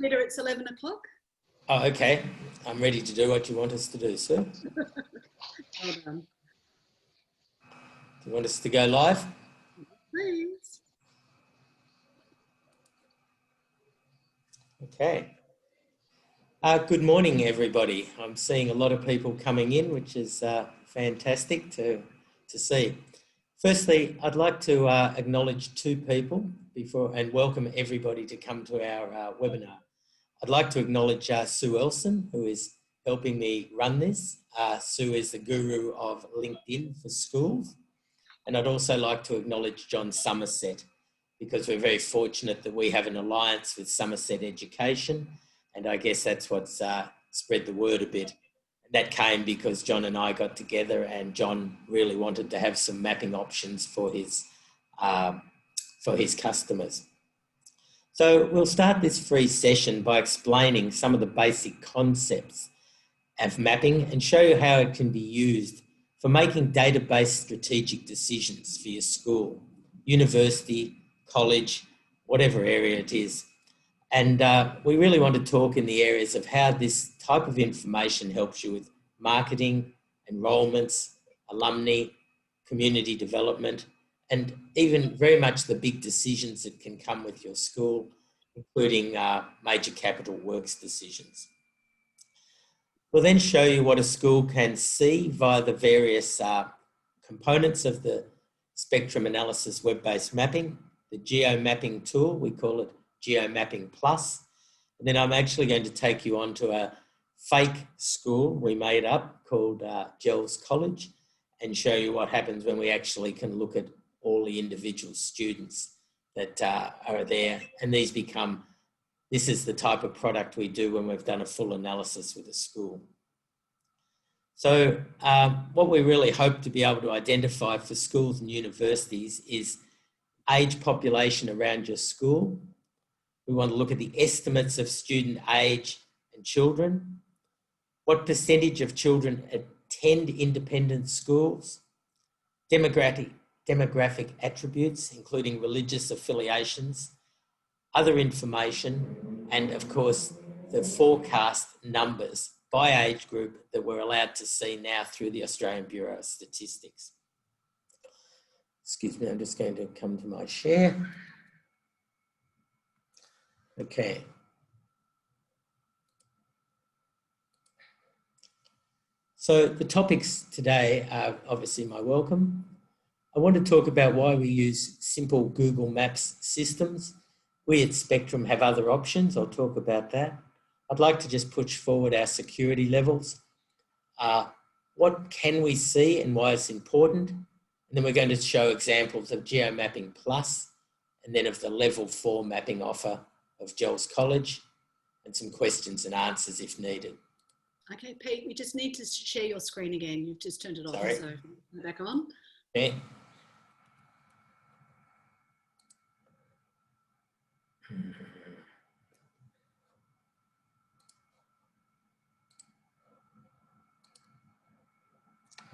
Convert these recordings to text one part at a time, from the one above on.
Peter, it's 11 o'clock. Oh, okay. I'm ready to do what you want us to do, sir. Well done. Do you want us to go live? Please. Okay. Good morning, everybody. I'm seeing a lot of people coming in, which is fantastic to see. Firstly, I'd like to acknowledge two people and welcome everybody to come to our webinar. I'd like to acknowledge Sue Elson, who is helping me run this. Sue is the guru of LinkedIn for schools. And I'd also like to acknowledge John Somerset, because we're very fortunate that we have an alliance with Somerset Education. And I guess that's what's spread the word a bit. That came because John and I got together and John really wanted to have some mapping options for his customers. So we'll start this free session by explaining some of the basic concepts of mapping and show you how it can be used for making data-based strategic decisions for your school, university, college, whatever area it is. And we really want to talk in the areas of how this type of information helps you with marketing, enrollments, alumni, community development, and even very much the big decisions that can come with your school, including major capital works decisions. We'll then show you what a school can see via the various components of the spectrum analysis web-based mapping, the Geo Mapping tool, we call it Geo Mapping Plus. And then I'm actually going to take you on to a fake school we made up called Gels College and show you what happens when we actually can look at all the individual students that are there. And this is the type of product we do when we've done a full analysis with a school. So what we really hope to be able to identify for schools and universities is age population around your school. We want to look at the estimates of student age and children. What percentage of children attend independent schools? Demographic attributes, including religious affiliations, other information, and of course, the forecast numbers by age group that we're allowed to see now through the Australian Bureau of Statistics. Excuse me, I'm just going to come to my share. Okay. So the topics today are obviously my welcome. I want to talk about why we use simple Google Maps systems. We at Spectrum have other options. I'll talk about that. I'd like to just push forward our security levels. What can we see and why it's important? And then we're going to show examples of Geo Mapping Plus and then of the level 4 mapping offer of Gels College and some questions and answers if needed. Okay, Pete, we just need to share your screen again. You've just turned it off, Sorry. So back on. Okay.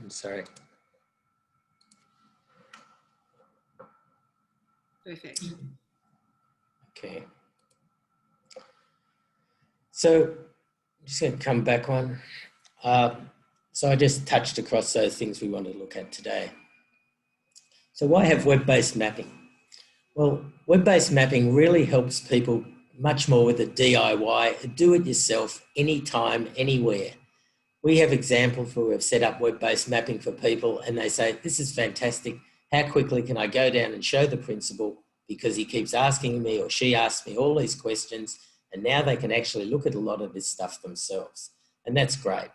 I'm sorry. Perfect. Okay. So I'm just going to come back on. So I just touched across those things we want to look at today. So why have web-based mapping? Well, web-based mapping really helps people much more with a DIY, do-it-yourself, anytime, anywhere. We have examples where we've set up web-based mapping for people and they say, this is fantastic. How quickly can I go down and show the principal because he keeps asking me or she asks me all these questions and now they can actually look at a lot of this stuff themselves. And that's great.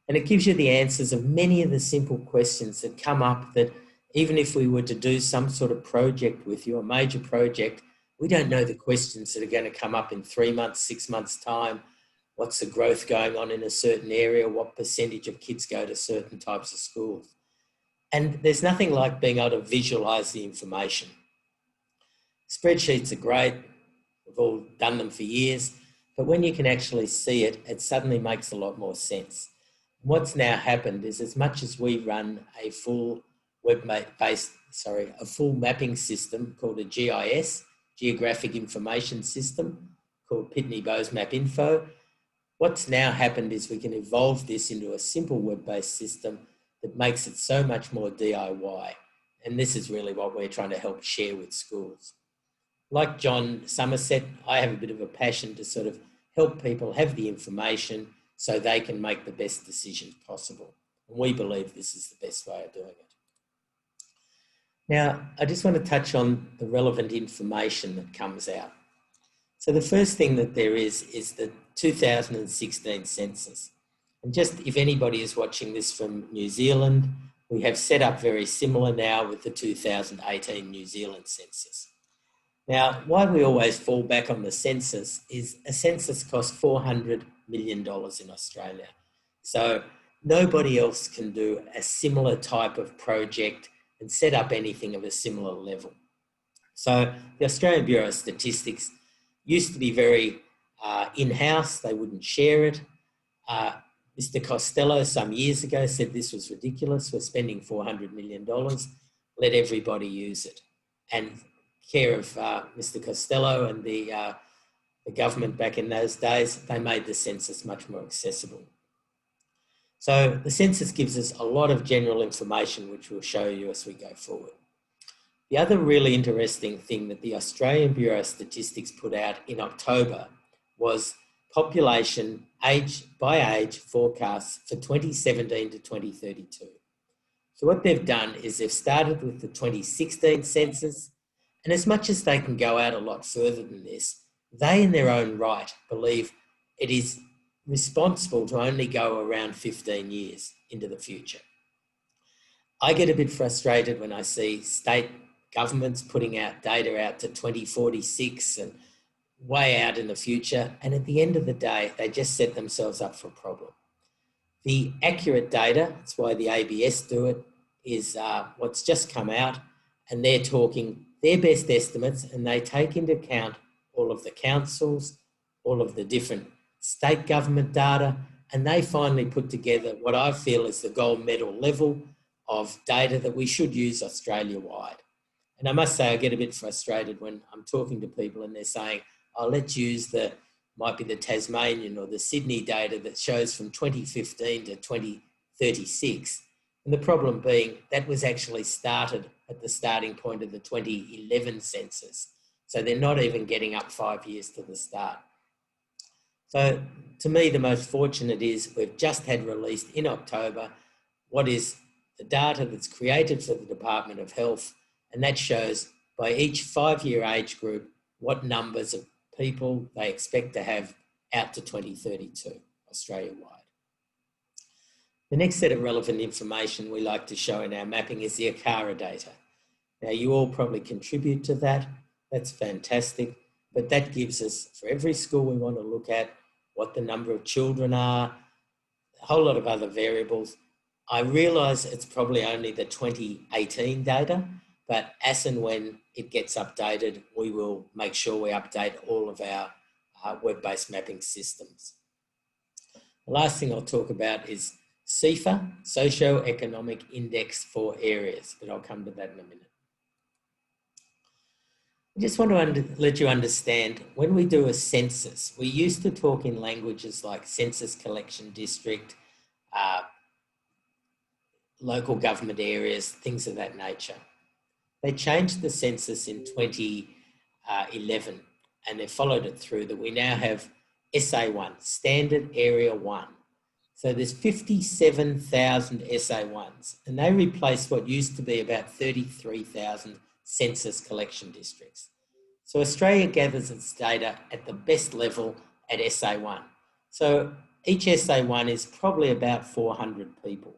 And it gives you the answers of many of the simple questions that come up that even if we were to do some sort of project with you, a major project, we don't know the questions that are going to come up in 3 months, 6 months' time. What's the growth going on in a certain area? What percentage of kids go to certain types of schools? And there's nothing like being able to visualize the information. Spreadsheets are great. We've all done them for years. But when you can actually see it, it suddenly makes a lot more sense. What's now happened is as much as we run a full full mapping system called a GIS, Geographic Information System, called Pitney Bowes Map Info. What's now happened is we can evolve this into a simple web-based system that makes it so much more DIY. And this is really what we're trying to help share with schools. Like John Somerset, I have a bit of a passion to sort of help people have the information so they can make the best decisions possible. And we believe this is the best way of doing it. Now, I just want to touch on the relevant information that comes out. So the first thing that there is the 2016 census. And just if anybody is watching this from New Zealand, we have set up very similar now with the 2018 New Zealand census. Now, why we always fall back on the census is a census costs $400 million in Australia. So nobody else can do a similar type of project and set up anything of a similar level. So the Australian Bureau of Statistics used to be very in-house, they wouldn't share it. Mr. Costello some years ago said this was ridiculous, we're spending $400 million, let everybody use it. And care of Mr. Costello and the government back in those days, they made the census much more accessible. So the census gives us a lot of general information, which we'll show you as we go forward. The other really interesting thing that the Australian Bureau of Statistics put out in October was population age by age forecasts for 2017 to 2032. So what they've done is they've started with the 2016 census, and as much as they can go out a lot further than this, they in their own right believe it is responsible to only go around 15 years into the future. I get a bit frustrated when I see state governments putting out data out to 2046 and way out in the future, and at the end of the day, they just set themselves up for a problem. The accurate data, that's why the ABS do it, is what's just come out, and they're talking their best estimates, and they take into account all of the councils, all of the different state government data, and they finally put together what I feel is the gold medal level of data that we should use Australia-wide. And I must say, I get a bit frustrated when I'm talking to people and they're saying, oh, let's use might be the Tasmanian or the Sydney data that shows from 2015 to 2036. And the problem being that was actually started at the starting point of the 2011 census. So they're not even getting up 5 years to the start. So to me, the most fortunate is we've just had released in October what is the data that's created for the Department of Health, and that shows by each 5-year age group what numbers of people they expect to have out to 2032, Australia-wide. The next set of relevant information we like to show in our mapping is the ACARA data. Now, you all probably contribute to that. That's fantastic. But that gives us, for every school we want to look at, what the number of children are, a whole lot of other variables. I realise it's probably only the 2018 data, but as and when it gets updated, we will make sure we update all of our web-based mapping systems. The last thing I'll talk about is SEIFA, Socio-Economic Index for Areas, but I'll come to that in a minute. I just want to let you understand, when we do a census, we used to talk in languages like census collection district, local government areas, things of that nature. They changed the census in 2011 and they followed it through that we now have SA1, Standard Area 1. So there's 57,000 SA1s, and they replace what used to be about 33,000 census collection districts. So Australia gathers its data at the best level at SA1. So each SA1 is probably about 400 people.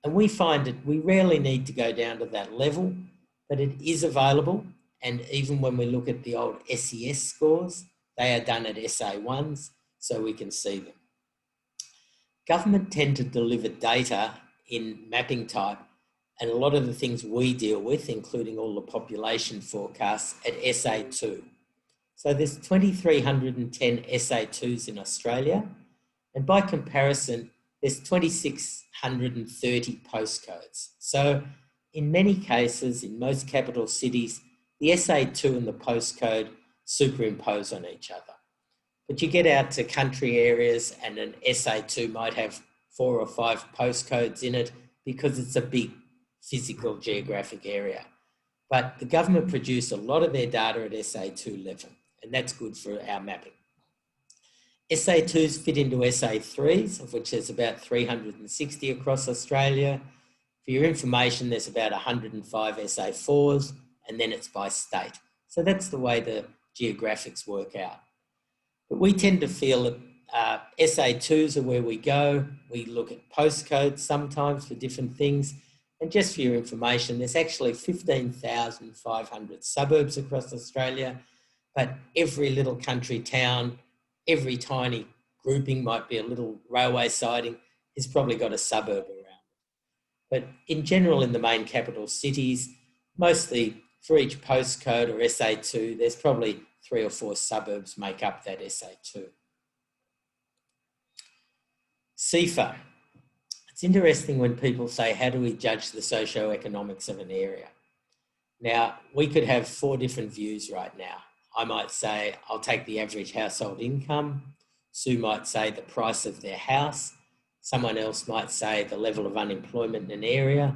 And we find that we rarely need to go down to that level, but it is available. And even when we look at the old SES scores, they are done at SA1s, so we can see them. Government tend to deliver data in mapping type, and a lot of the things we deal with, including all the population forecasts, at SA2. So there's 2,310 SA2s in Australia, and by comparison, there's 2,630 postcodes. So in many cases, in most capital cities, the SA2 and the postcode superimpose on each other. But you get out to country areas and an SA2 might have 4 or 5 postcodes in it because it's a big physical geographic area. But the government produce a lot of their data at SA2 level, and that's good for our mapping. SA2s fit into SA3s, of which there's about 360 across Australia. For your information, there's about 105 SA4s, and then it's by state. So that's the way the geographics work out. But we tend to feel that SA2s are where we go. We look at postcodes sometimes for different things. And just for your information, there's actually 15,500 suburbs across Australia, but every little country town, every tiny grouping, might be a little railway siding, has probably got a suburb around. But in general, in the main capital cities, mostly for each postcode or SA2, there's probably 3 or 4 suburbs make up that SA2. SEIFA. It's interesting when people say, how do we judge the socio-economics of an area? Now, we could have 4 different views right now. I might say, I'll take the average household income. Sue might say the price of their house. Someone else might say the level of unemployment in an area.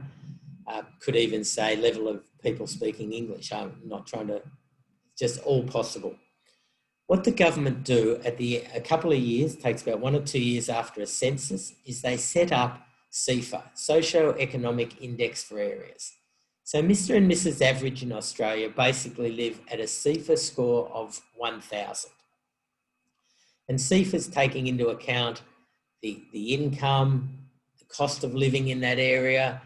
Could even say level of people speaking English. I'm not trying to, just all possible. What the government do at a couple of years, takes about 1 or 2 years after a census, is they set up SEIFA, Socio-Economic Index for Areas. So Mr. and Mrs. Average in Australia basically live at a SEIFA score of 1,000. And SEIFA is taking into account the income, the cost of living in that area,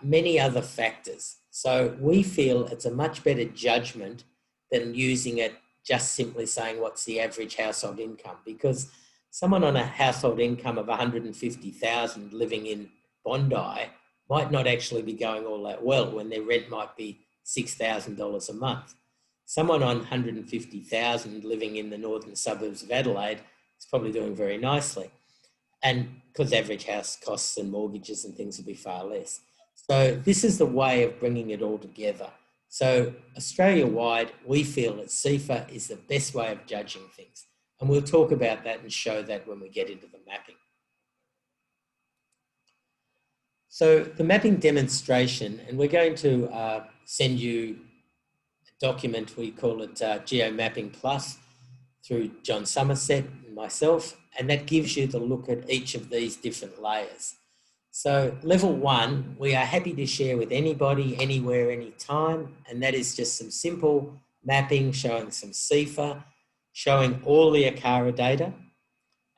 many other factors. So we feel it's a much better judgment than using it just simply saying what's the average household income, because someone on a household income of 150,000 living in Bondi might not actually be going all that well when their rent might be $6,000 a month. Someone on 150,000 living in the northern suburbs of Adelaide is probably doing very nicely. And because average house costs and mortgages and things will be far less. So this is the way of bringing it all together. So Australia-wide, we feel that SEIFA is the best way of judging things. And we'll talk about that and show that when we get into the mapping. So the mapping demonstration, and we're going to send you a document, we call it Geo Mapping Plus, through John Somerset and myself, and that gives you the look at each of these different layers. So level 1, we are happy to share with anybody, anywhere, anytime, and that is just some simple mapping showing some SEIFA, showing all the ACARA data,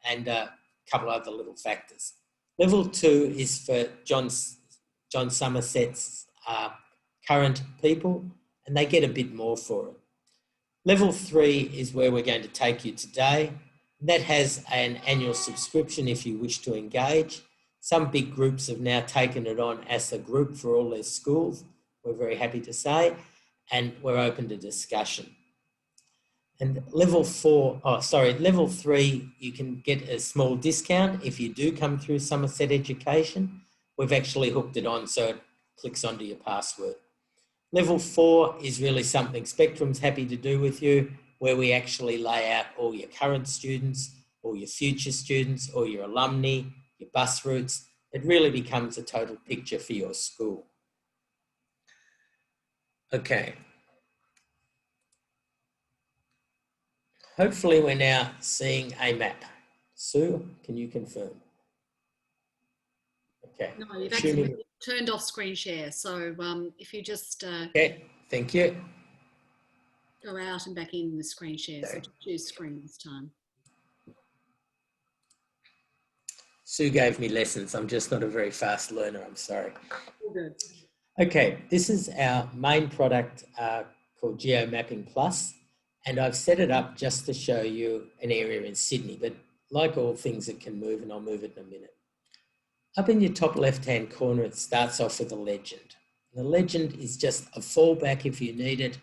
and a couple other little factors. Level 2 is for John Somerset's current people, and they get a bit more for it. Level 3 is where we're going to take you today. That has an annual subscription if you wish to engage. Some big groups have now taken it on as a group for all their schools, we're very happy to say, and we're open to discussion. And level 3, you can get a small discount if you do come through Somerset Education. We've actually hooked it on so it clicks onto your password. Level 4 is really something Spectrum's happy to do with you, where we actually lay out all your current students, all your future students, all your alumni, your bus routes. It really becomes a total picture for your school. Okay. Hopefully we're now seeing a map. Sue, can you confirm? Okay. No, you've actually turned off screen share. So if you just okay, thank you. Go out and back in the screen share. So choose screen this time. Sue gave me lessons. I'm just not a very fast learner. I'm sorry. All good. Okay, this is our main product called Geo Mapping Plus, and I've set it up just to show you an area in Sydney, but like all things, it can move, and I'll move it in a minute. Up in your top left-hand corner, it starts off with a legend. The legend is just a fallback if you need it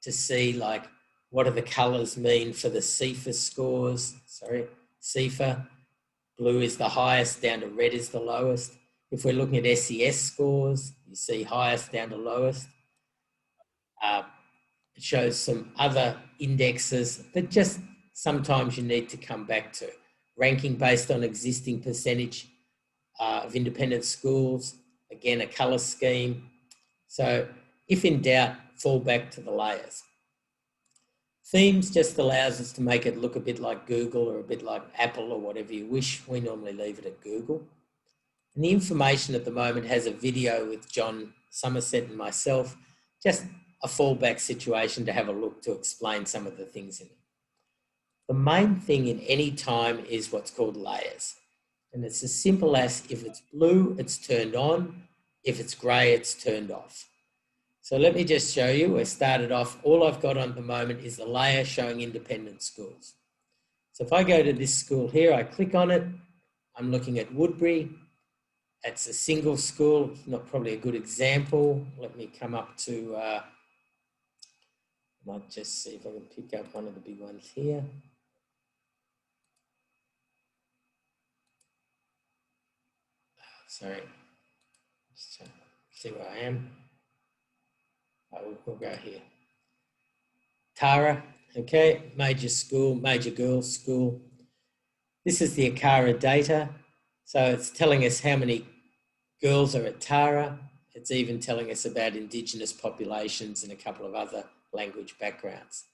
to see like what do the colours mean for the SEIFA scores. SEIFA. Blue is the highest, down to red is the lowest. If we're looking at SES scores, you see highest down to lowest. It shows some other indexes, but just sometimes you need to come back to. Ranking based on existing percentage of independent schools, again, a colour scheme. So if in doubt, fall back to the layers. Themes just allows us to make it look a bit like Google or a bit like Apple or whatever you wish. We normally leave it at Google. And the information at the moment has a video with John Somerset and myself, just a fallback situation to have a look to explain some of the things in it. The main thing in any time is what's called layers. And it's as simple as if it's blue, it's turned on. If it's grey, it's turned off. So let me just show you. I started off, all I've got on at the moment is the layer showing independent schools. So if I go to this school here, I click on it, I'm looking at Woodbury. It's a single school, not probably a good example. Let me come up to, I might just see if I can pick up one of the big ones here. Sorry, just see where I am. We'll go here. Tara, okay, major school, major girls' school. This is the ACARA data. So it's telling us how many girls are at Tara. It's even telling us about Indigenous populations and a couple of other language backgrounds.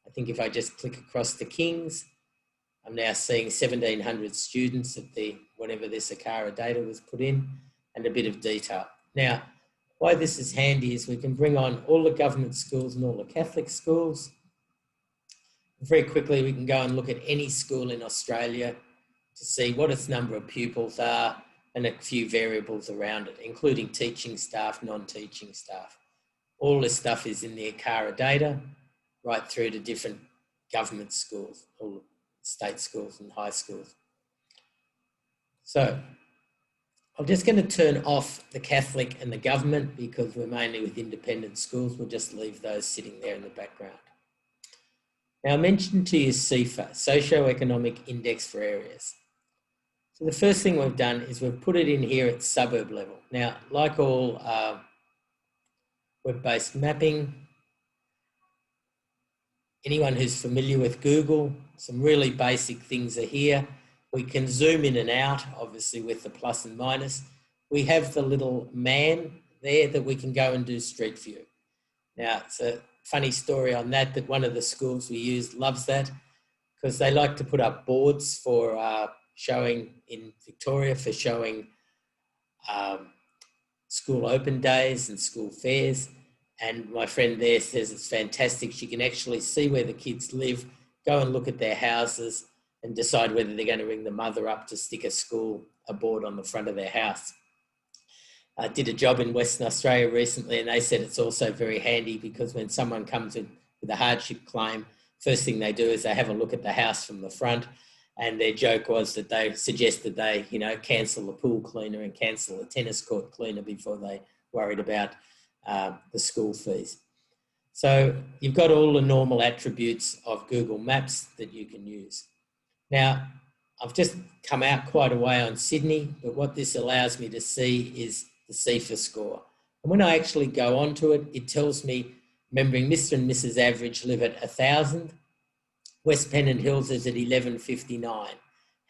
I think if I just click across to Kings, I'm now seeing 1,700 students at whenever this ACARA data was put in, and a bit of detail. Now, why this is handy is we can bring on all the government schools and all the Catholic schools. Very quickly, we can go and look at any school in Australia to see what its number of pupils are and a few variables around it, including teaching staff, non-teaching staff. All this stuff is in the ACARA data, right through to different government schools, all state schools and high schools. So I'm just going to turn off the Catholic and the government because we're mainly with independent schools. We'll just leave those sitting there in the background. Now I mentioned to you SEIFA, Socio-Economic Index for Areas. So the first thing we've done is we've put it in here at suburb level. Now, like all web-based mapping, anyone who's familiar with Google, some really basic things are here. We can zoom in and out, obviously with the plus and minus. We have the little man there that we can go and do street view. Now, it's a funny story on that, that one of the schools we use loves that because they like to put up boards for showing in Victoria, for showing school open days and school fairs. And my friend there says it's fantastic. She can actually see where the kids live, go and look at their houses and decide whether they're going to ring the mother up to stick a board on the front of their house. I did a job in Western Australia recently and they said it's also very handy because when someone comes in with a hardship claim, first thing they do is they have a look at the house from the front, and their joke was that they suggested they, cancel the pool cleaner and cancel the tennis court cleaner before they worried about the school fees. So you've got all the normal attributes of Google Maps that you can use. Now, I've just come out quite a way on Sydney, but what this allows me to see is the SEIFA score. And when I actually go onto it, it tells me, remembering Mr. and Mrs. Average live at 1,000. West Pennant Hills is at 1159,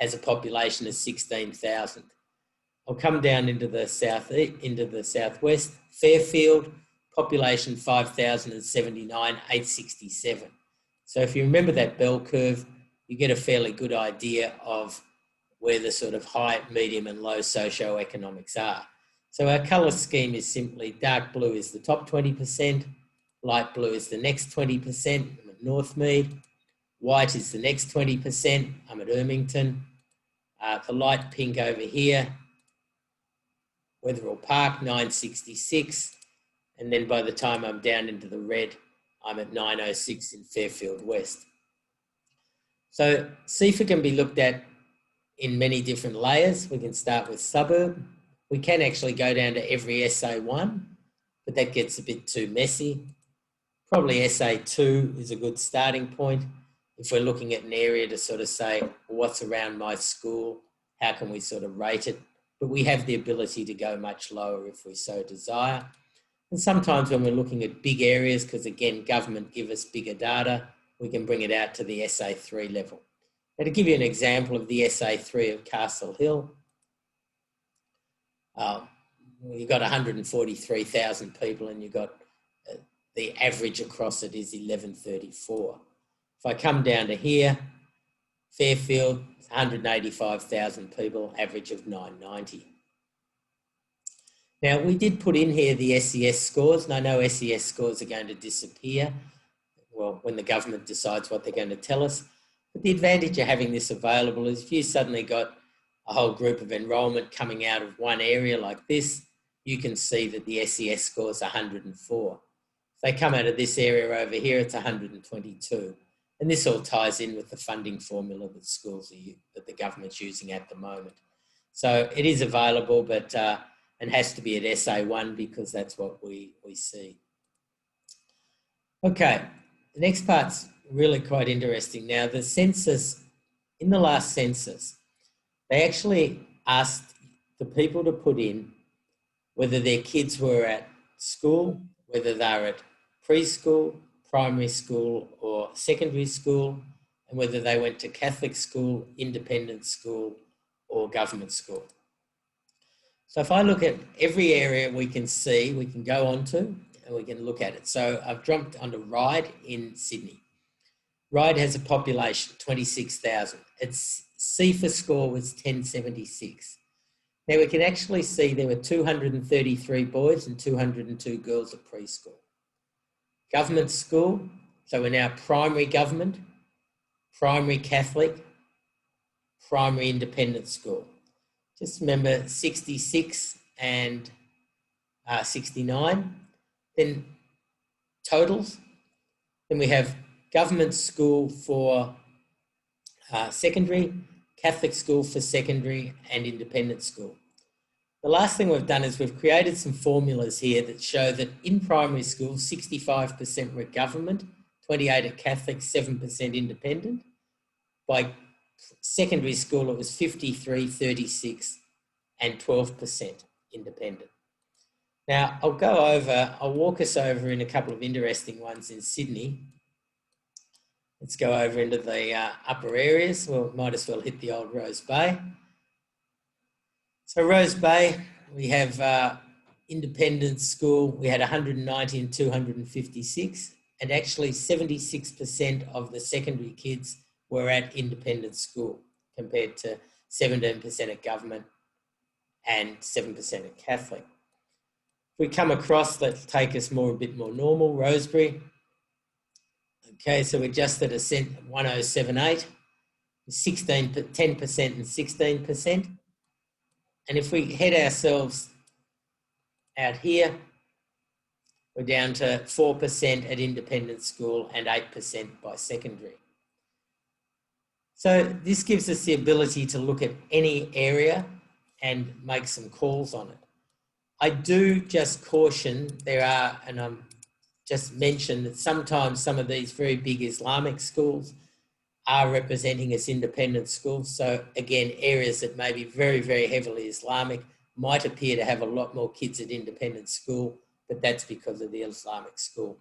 has a population of 16,000. I'll come down into the southwest. Fairfield, population 5,079, 867. So if you remember that bell curve, you get a fairly good idea of where the sort of high, medium and low socioeconomics are. So our colour scheme is simply dark blue is the top 20%, light blue is the next 20%, I'm at Northmead, white is the next 20%, I'm at Ermington, the light pink over here, Wetherill Park, 966, and then by the time I'm down into the red, I'm at 906 in Fairfield West. So SEIFA can be looked at in many different layers. We can start with suburb. We can actually go down to every SA1, but that gets a bit too messy. Probably SA2 is a good starting point if we're looking at an area to sort of say, well, what's around my school? How can we sort of rate it? But we have the ability to go much lower if we so desire. And sometimes when we're looking at big areas, because again, government give us bigger data, we can bring it out to the SA3 level. Now, to give you an example of the SA3 of Castle Hill, you've got 143,000 people and you've got the average across it is 1134. If I come down to here, Fairfield, 185,000 people, average of 990. Now, we did put in here the SES scores, and I know SES scores are going to disappear, well, when the government decides what they're going to tell us. But the advantage of having this available is if you suddenly got a whole group of enrolment coming out of one area like this, you can see that the SES score is 104. If they come out of this area over here, it's 122. And this all ties in with the funding formula that schools that the government's using at the moment. So it is available, but and has to be at SA1 because that's what we see. Okay, the next part's really quite interesting. Now, the census, in the last census, they actually asked the people to put in whether their kids were at school, whether they're at preschool, primary school or secondary school, and whether they went to Catholic school, independent school or government school. So if I look at every area we can see, we can go onto and we can look at it. So I've jumped onto Ryde in Sydney. Ryde has a population of 26,000. Its SEIFA score was 1076. Now we can actually see there were 233 boys and 202 girls at preschool. Government school, so we're now primary government, primary Catholic, primary independent school. Just remember 66 and 69. Then totals. Then we have government school for secondary, Catholic school for secondary and independent school. The last thing we've done is we've created some formulas here that show that in primary school, 65% were government, 28% at Catholic, 7% independent. By secondary school, it was 53, 36 and 12% independent. Now, I'll walk us over in a couple of interesting ones in Sydney. Let's go over into the upper areas. Well, might as well hit the old Rose Bay. So Rose Bay, we have independent school. We had 190 and 256, and actually 76% of the secondary kids were at independent school compared to 17% at government and 7% at Catholic. If we come across, let's take us a bit more normal, Rosebery. Okay, so we're just at 1078, 10% and 16%. And if we head ourselves out here, we're down to 4% at independent school and 8% by secondary. So this gives us the ability to look at any area and make some calls on it. I do just caution and I'm just mentioned that sometimes some of these very big Islamic schools are representing as independent schools. So again, areas that may be very, very heavily Islamic might appear to have a lot more kids at independent school, but that's because of the Islamic school.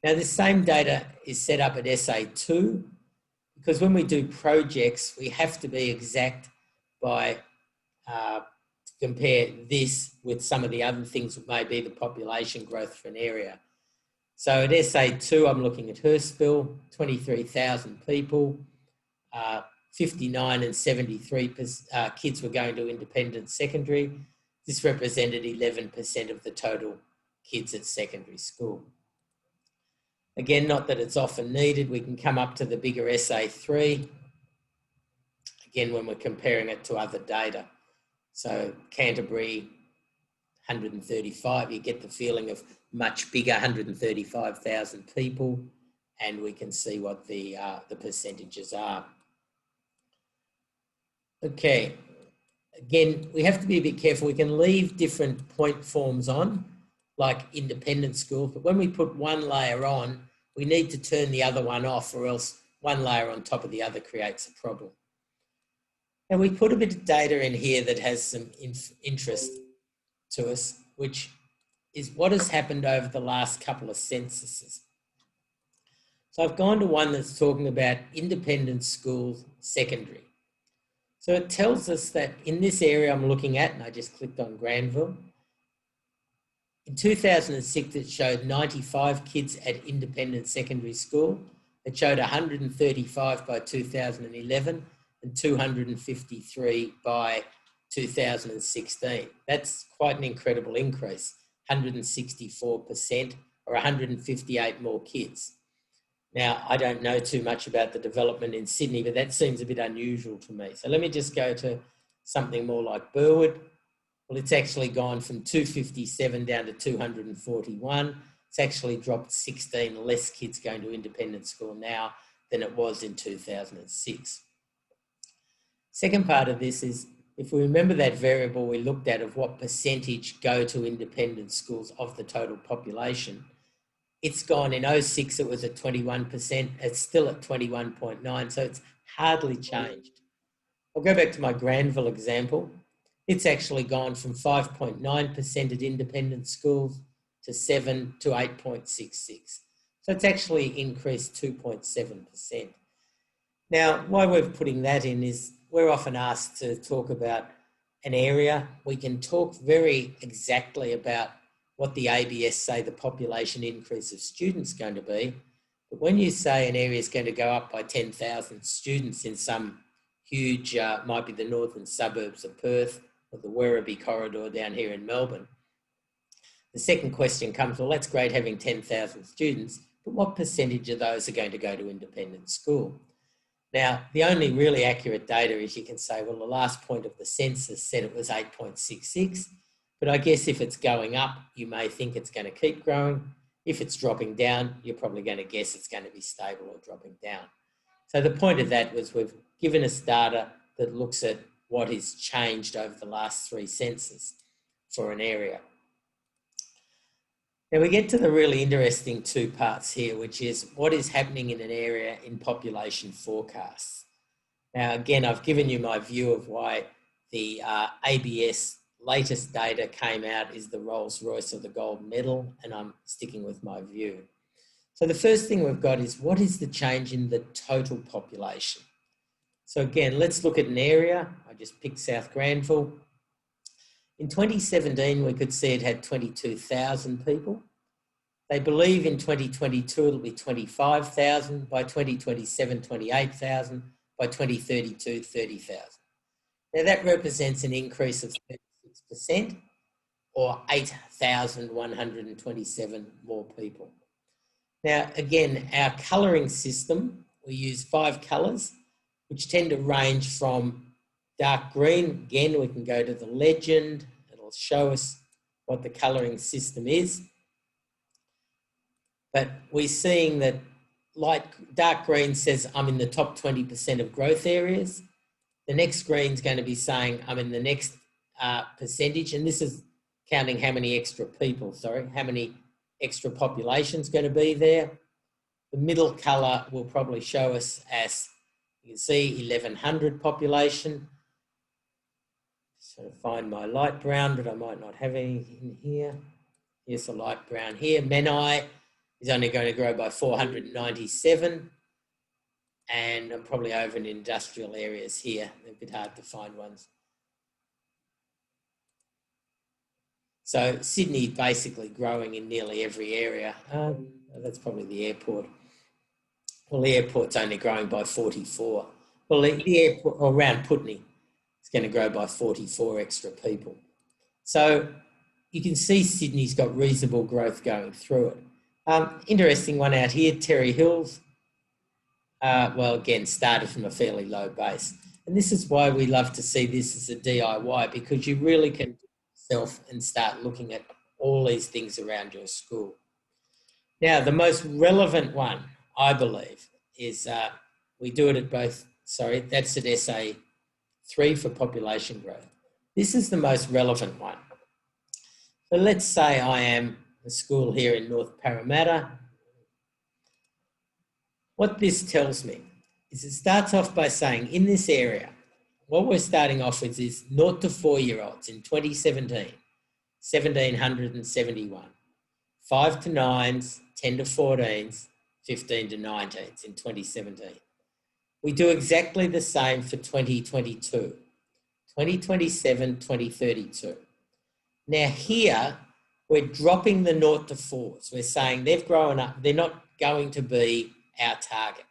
Now, this same data is set up at SA2 because when we do projects, we have to be exact by compare this with some of the other things that may be the population growth for an area. So at SA2, I'm looking at Hurstville, 23,000 people, 59 and 73 kids were going to independent secondary. This represented 11% of the total kids at secondary school. Again, not that it's often needed, we can come up to the bigger SA3, again, when we're comparing it to other data. So Canterbury, 135, you get the feeling of much bigger, 135,000 people, and we can see what the percentages are. Okay, again, we have to be a bit careful. We can leave different point forms on, like independent school, but when we put one layer on, we need to turn the other one off, or else one layer on top of the other creates a problem. And we put a bit of data in here that has some interest to us, which is what has happened over the last couple of censuses. So I've gone to one that's talking about independent schools secondary. So it tells us that in this area I'm looking at, and I just clicked on Granville, in 2006 it showed 95 kids at independent secondary school. It showed 135 by 2011 and 253 by 2016. That's quite an incredible increase, 164% or 158 more kids. Now, I don't know too much about the development in Sydney, but that seems a bit unusual to me. So let me just go to something more like Burwood. Well, it's actually gone from 257 down to 241. It's actually dropped 16 less kids going to independent school now than it was in 2006. Second part of this is, if we remember that variable we looked at of what percentage go to independent schools of the total population, it's gone in 06, it was at 21%, it's still at 21.9, so it's hardly changed. I'll go back to my Granville example. It's actually gone from 5.9% at independent schools to 7 to 8.66. So it's actually increased 2.7%. Now, why we're putting that in is we're often asked to talk about an area. We can talk very exactly about what the ABS say the population increase of students is going to be. But when you say an area is going to go up by 10,000 students in some huge, might be the northern suburbs of Perth or the Werribee corridor down here in Melbourne, the second question comes, well, that's great having 10,000 students, but what percentage of those are going to go to independent school? Now, the only really accurate data is you can say, well, the last point of the census said it was 8.66, but I guess if it's going up, you may think it's going to keep growing. If it's dropping down, you're probably going to guess it's going to be stable or dropping down. So the point of that was we've given us data that looks at what has changed over the last 3 censuses for an area. Now we get to the really interesting 2 parts here, which is what is happening in an area in population forecasts. Now, again, I've given you my view of why the ABS latest data came out is the Rolls Royce or the gold medal, and I'm sticking with my view. So the first thing we've got is what is the change in the total population? So again, let's look at an area. I just picked South Granville. In 2017, we could see it had 22,000 people. They believe in 2022, it'll be 25,000. By 2027, 28,000. By 2032, 30,000. Now that represents an increase of 36% or 8,127 more people. Now, again, our colouring system, we use 5 colours, which tend to range from dark green. Again, we can go to the legend. It'll show us what the colouring system is. But we're seeing that dark green says I'm in the top 20% of growth areas. The next green is going to be saying I'm in the next percentage, and this is counting how many extra people, how many extra populations going to be there. The middle colour will probably show us as, you can see, 1,100 population. So find my light brown, but I might not have any in here. Here's the light brown here. Menai is only going to grow by 497. And I'm probably over in industrial areas here. They're a bit hard to find ones. So Sydney basically growing in nearly every area. That's probably the airport. Well, the airport's only growing by 44. Well, the airport around Putney is going to grow by 44 extra people. So you can see Sydney's got reasonable growth going through it. Interesting one out here, Terry Hills. Well, again, started from a fairly low base. And this is why we love to see this as a DIY, because you really can do it yourself and start looking at all these things around your school. Now, the most relevant one, I believe, is we do it at both, that's at SA3 for population growth. This is the most relevant one. So let's say I am a school here in North Parramatta. What this tells me is it starts off by saying in this area, what we're starting off with is 0 to 4-year-olds in 2017, 1,771. 5 to 9s, 10 to 14s, 15 to 19s in 2017. We do exactly the same for 2022, 2027, 2032. Now here, we're dropping the 0 to 4s. We're saying they've grown up, they're not going to be our target.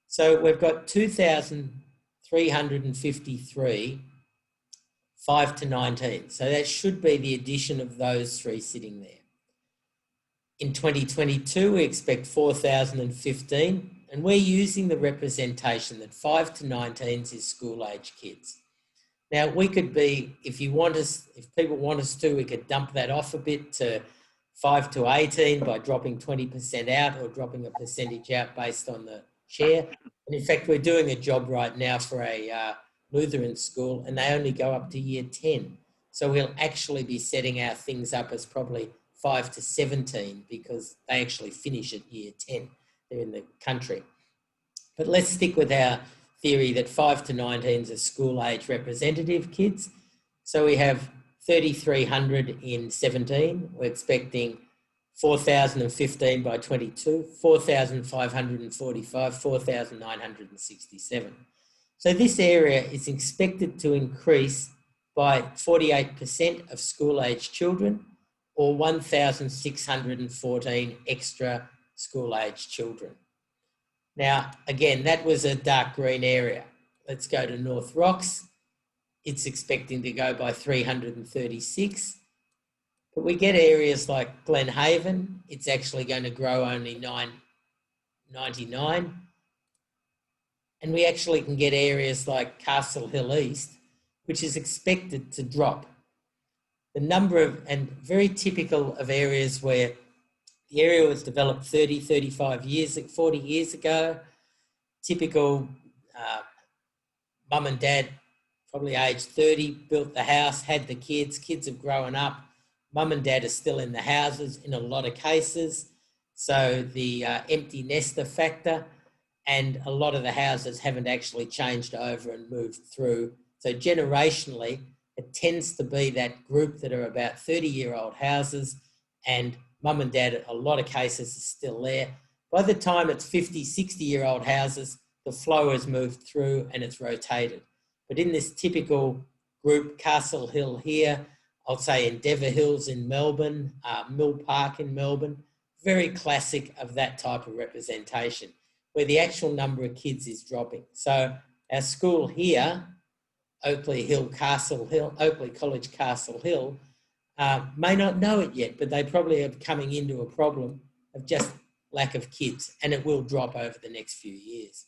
So we've got 2,353 5 to 19. So that should be the addition of those three sitting there. In 2022, we expect 4,015, and we're using the representation that 5 to 19s is school-age kids. Now, we could be, if people want us to, we could dump that off a bit to 5 to 18 by dropping 20% out or dropping a percentage out based on the share. And in fact, we're doing a job right now for a Lutheran school, and they only go up to year 10. So we'll actually be setting our things up as probably 5 to 17 because they actually finish at year 10. They're in the country. But let's stick with our theory that 5 to 19s are school age representative kids. So we have 3,300 in 17. We're expecting 4,015 by 22, 4,545, 4,967. So this area is expected to increase by 48% of school age children, or 1,614 extra school age children. Now, again, that was a dark green area. Let's go to North Rocks. It's expecting to go by 336. But we get areas like Glenhaven. It's actually going to grow only 999. And we actually can get areas like Castle Hill East, which is expected to drop. The number of, and very typical of areas where the area was developed 30, 35 years, 40 years ago. Typical mum and dad, probably aged 30, built the house, had the kids have grown up. Mum and dad are still in the houses in a lot of cases. So the empty nester factor, and a lot of the houses haven't actually changed over and moved through. So generationally, it tends to be that group that are about 30-year-old houses, and mum and dad, in a lot of cases, are still there. By the time it's 50, 60-year-old houses, the flow has moved through and it's rotated. But in this typical group, Castle Hill here, I'll say Endeavour Hills in Melbourne, Mill Park in Melbourne, very classic of that type of representation, where the actual number of kids is dropping. So our school here, Oakley College Castle Hill, may not know it yet, but they probably are coming into a problem of just lack of kids, and it will drop over the next few years.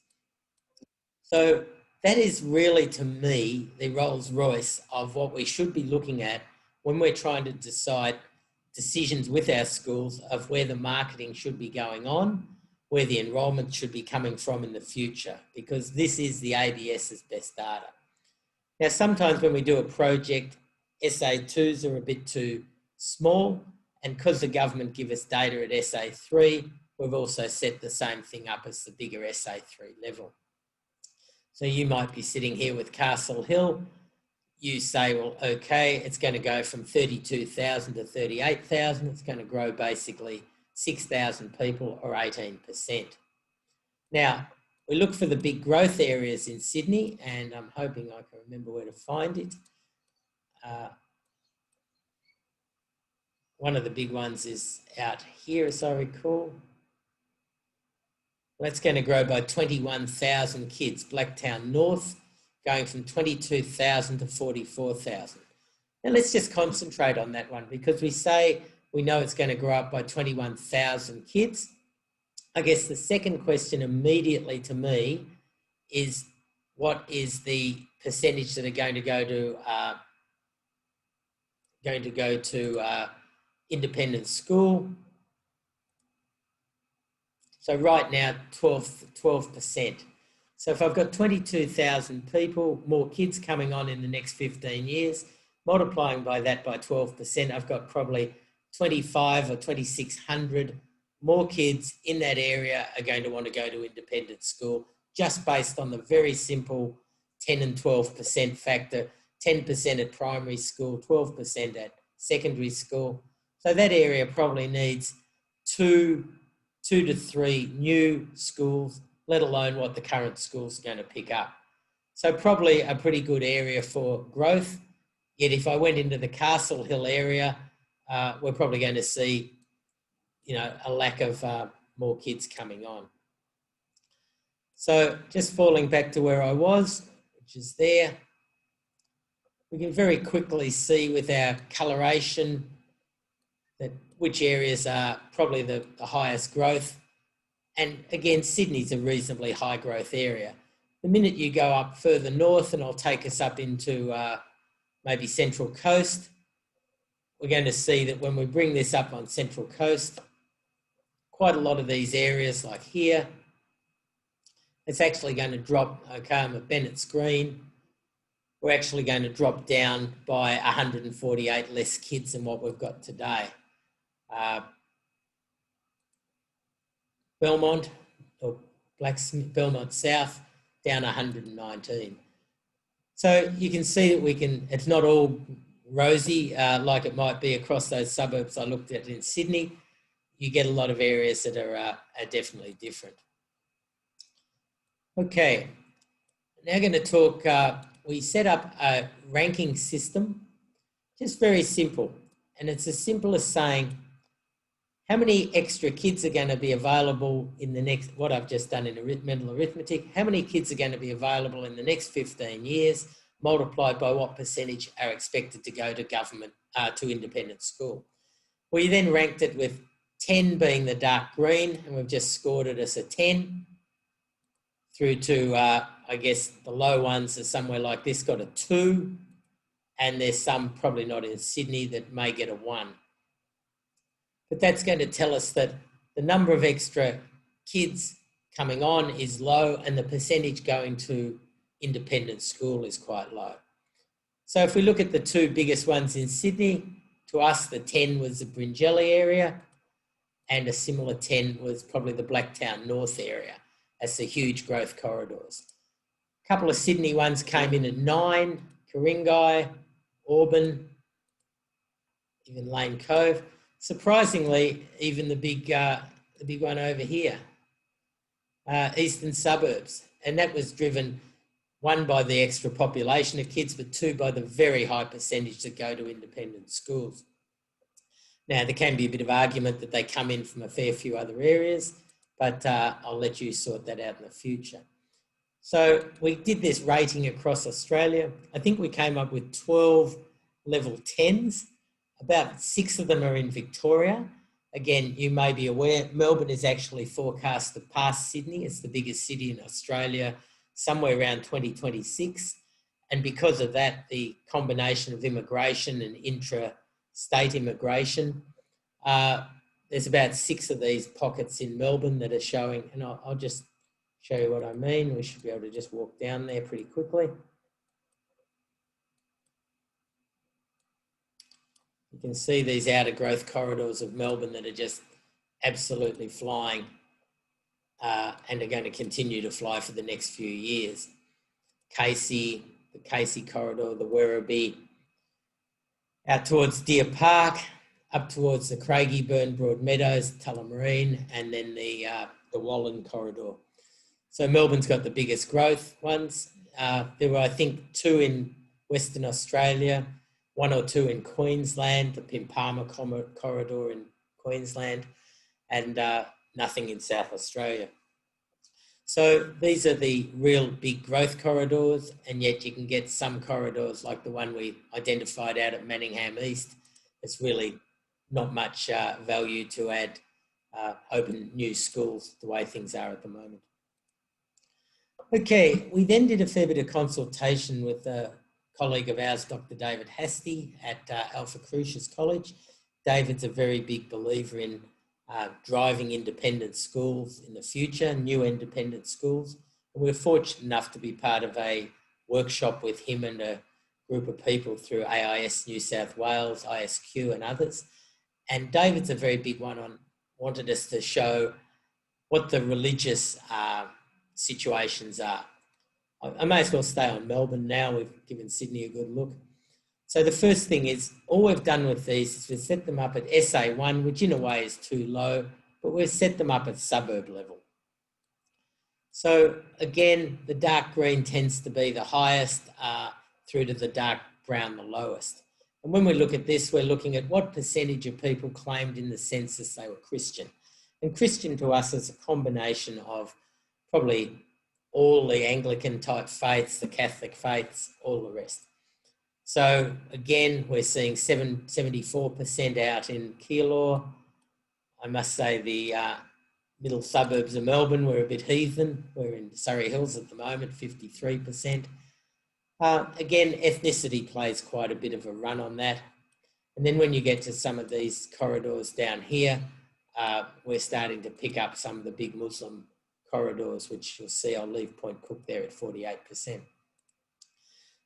So that is really, to me, the Rolls Royce of what we should be looking at when we're trying to decide decisions with our schools of where the marketing should be going on, where the enrolment should be coming from in the future, because this is the ABS's best data. Now, sometimes when we do a project, SA2s are a bit too small, and because the government give us data at SA3, we've also set the same thing up as the bigger SA3 level. So you might be sitting here with Castle Hill. You say, well, okay, it's going to go from 32,000 to 38,000. It's going to grow basically 6,000 people, or 18%. Now, we look for the big growth areas in Sydney, and I'm hoping I can remember where to find it. One of the big ones is out here, as I recall. That's going to grow by 21,000 kids. Blacktown North, going from 22,000 to 44,000. Now let's just concentrate on that one, because we say we know it's going to grow up by 21,000 kids. I guess the second question immediately to me is, what is the percentage that are going to go to independent school? So right now, 12%. So if I've got 22,000 people, more kids coming on in the next 15 years, multiplying by that by 12%, I've got probably 25 or 2,600 more kids in that area are going to want to go to independent school, just based on the very simple 10 and 12% factor, 10% at primary school, 12% at secondary school. So that area probably needs 2 2 to 3 new schools, let alone what the current school's going to pick up. So probably a pretty good area for growth. Yet if I went into the Castle Hill area, we're probably going to see, a lack of more kids coming on. So just falling back to where I was, which is there, we can very quickly see with our coloration that which areas are probably the highest growth. And again, Sydney's a reasonably high growth area. The minute you go up further north, and I'll take us up into maybe Central Coast, we're going to see that when we bring this up on Central Coast, quite a lot of these areas like here, it's actually going to drop, okay, I'm at Bennett's Green, we're actually going to drop down by 148 less kids than what we've got today. Belmont, or Blacksmith, Belmont South, down 119. So you can see that it's not all rosy like it might be across those suburbs I looked at in Sydney. You get a lot of areas that are definitely different. Okay, now going to talk, we set up a ranking system, just very simple. And it's as simple as saying, how many extra kids are going to be available in the next, what I've just done in mental arithmetic, how many kids are going to be available in the next 15 years, multiplied by what percentage are expected to go to government, to independent school. We then ranked it with 10 being the dark green, and we've just scored it as a 10, through to, I guess, the low ones are somewhere like this, got a 2, and there's some probably not in Sydney that may get a 1. But that's going to tell us that the number of extra kids coming on is low and the percentage going to independent school is quite low. So if we look at the 2 biggest ones in Sydney, to us the 10 was the Bringelly area, and a similar 10 was probably the Blacktown North area. That's the huge growth corridors. A couple of Sydney ones came in at 9, Ku-ring-gai, Auburn, even Lane Cove. Surprisingly, even the big one over here, Eastern Suburbs. And that was driven, 1, by the extra population of kids, but 2, by the very high percentage that go to independent schools. Now, there can be a bit of argument that they come in from a fair few other areas, but I'll let you sort that out in the future. So we did this rating across Australia. I think we came up with 12 level 10s. About 6 of them are in Victoria. Again, you may be aware, Melbourne is actually forecast to pass Sydney. It's the biggest city in Australia, somewhere around 2026. And because of that, the combination of immigration and intra-state immigration, there's about 6 of these pockets in Melbourne that are showing, and I'll just show you what I mean. We should be able to just walk down there pretty quickly. You can see these outer growth corridors of Melbourne that are just absolutely flying and are going to continue to fly for the next few years. Casey, the Casey corridor, the Werribee, out towards Deer Park, up towards the Craigieburn, Broadmeadows, Tullamarine, and then the Wallen corridor. So Melbourne's got the biggest growth ones. There were, I think, 2 in Western Australia, 1 or 2 in Queensland, the Pimpama corridor in Queensland, and nothing in South Australia. So these are the real big growth corridors, and yet you can get some corridors like the one we identified out at Manningham East. It's really not much value to add open new schools the way things are at the moment. Okay, we then did a fair bit of consultation with a colleague of ours, Dr. David Hastie at Alpha Crucis College. David's a very big believer in driving independent schools in the future, new independent schools. And we're fortunate enough to be part of a workshop with him and a group of people through AIS New South Wales, ISQ and others. And David's a very big one on, wanted us to show what the religious situations are. I may as well stay on Melbourne now. We've given Sydney a good look. So the first thing is, all we've done with these is we've set them up at SA1, which in a way is too low, but we've set them up at suburb level. So again, the dark green tends to be the highest through to the dark brown, the lowest. And when we look at this, we're looking at what percentage of people claimed in the census they were Christian. And Christian to us is a combination of probably all the Anglican type faiths, the Catholic faiths, all the rest. So again, we're seeing 74% out in Keilor. I must say the middle suburbs of Melbourne, we're a bit heathen. We're in Surrey Hills at the moment, 53%. Again, ethnicity plays quite a bit of a run on that. And then when you get to some of these corridors down here, we're starting to pick up some of the big Muslim corridors, which you'll see I'll leave Point Cook there at 48%.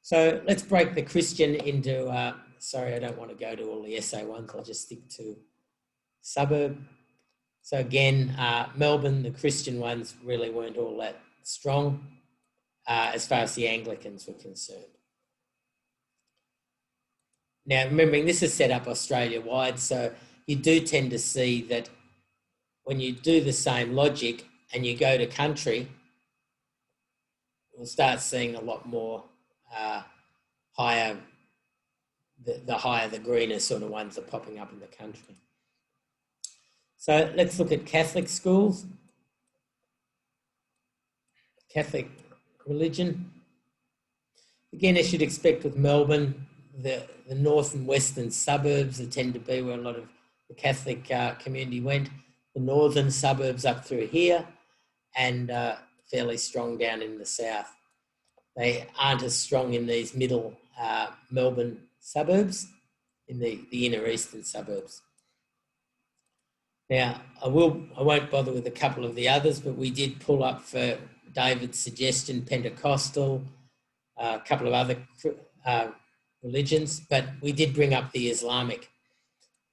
So let's break the Christian into, sorry, I don't want to go to all the SA ones, I'll just stick to suburb. So again, Melbourne, the Christian ones really weren't all that strong as far as the Anglicans were concerned. Now, remembering this is set up Australia-wide, so you do tend to see that when you do the same logic and you go to country, we'll start seeing a lot more higher, the higher the greener sort of ones are popping up in the country. So let's look at Catholic schools. Catholic religion. Again, as you'd expect with Melbourne, the north and western suburbs that tend to be where a lot of the Catholic community went. The northern suburbs up through here and fairly strong down in the south. They aren't as strong in these middle Melbourne suburbs, in the inner eastern suburbs. Now, I won't bother with a couple of the others, but we did pull up for David's suggestion, Pentecostal, a couple of other religions, but we did bring up the Islamic.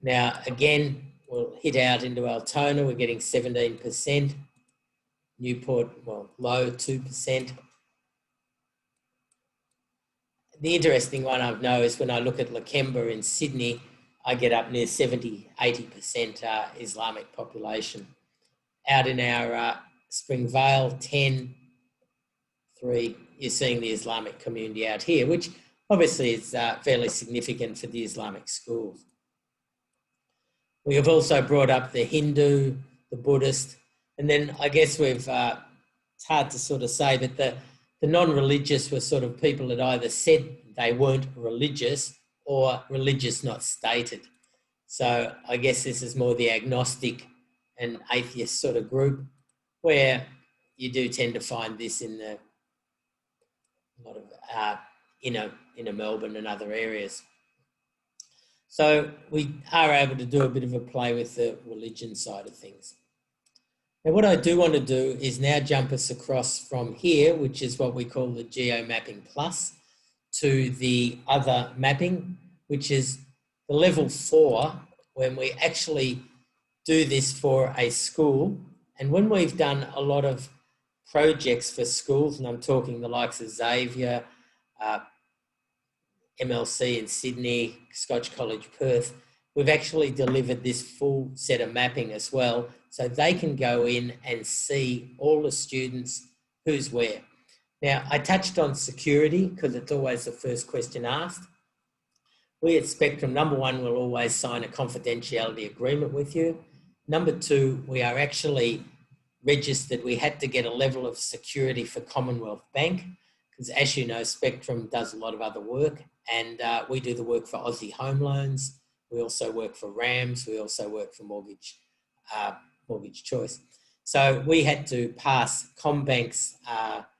Now, again, we'll hit out into Altona, we're getting 17%. Newport, well, low 2%. The interesting one I know is when I look at Lakemba in Sydney, I get up near 70, 80% Islamic population. Out in our Springvale, 10, 3, you're seeing the Islamic community out here, which obviously is fairly significant for the Islamic schools. We have also brought up the Hindu, the Buddhist, and then I guess we've, it's hard to sort of say, but the non-religious were sort of people that either said they weren't religious or religious not stated. So I guess this is more the agnostic and atheist sort of group, where you do tend to find this in a lot of inner Melbourne and other areas. So we are able to do a bit of a play with the religion side of things. Now, what I do want to do is now jump us across from here, which is what we call the Geo Mapping Plus, to the other mapping, which is the level 4, when we actually do this for a school. And when we've done a lot of projects for schools, and I'm talking the likes of Xavier, MLC in Sydney, Scotch College Perth, we've actually delivered this full set of mapping as well, so they can go in and see all the students who's where. Now, I touched on security because it's always the first question asked. We at Spectrum, number 1, will always sign a confidentiality agreement with you. Number 2, we are actually registered. We had to get a level of security for Commonwealth Bank because, as you know, Spectrum does a lot of other work, and we do the work for Aussie Home Loans. We also work for RAMS. We also work for Mortgage Choice. So we had to pass CommBank's